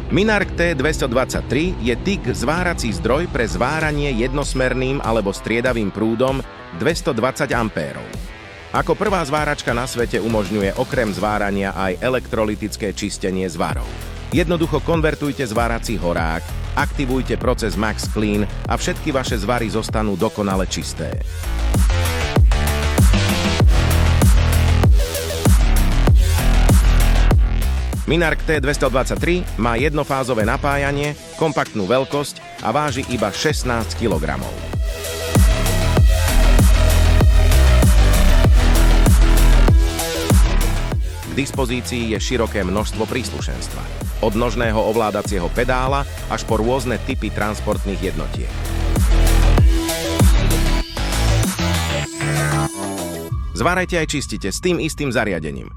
Minark T223 je TIG zvárací zdroj pre zváranie jednosmerným alebo striedavým prúdom 220 A. Ako prvá zváračka na svete umožňuje okrem zvárania aj elektrolytické čistenie zvarov. Jednoducho konvertujte zvárací horák, aktivujte proces Max Clean a všetky vaše zvary zostanú dokonale čisté. Minark T223 má jednofázové napájanie, kompaktnú veľkosť a váži iba 16 kg. K dispozícii je široké množstvo príslušenstva. Od nožného ovládacieho pedála až po rôzne typy transportných jednotiek. Zvárajte aj čistite s tým istým zariadením.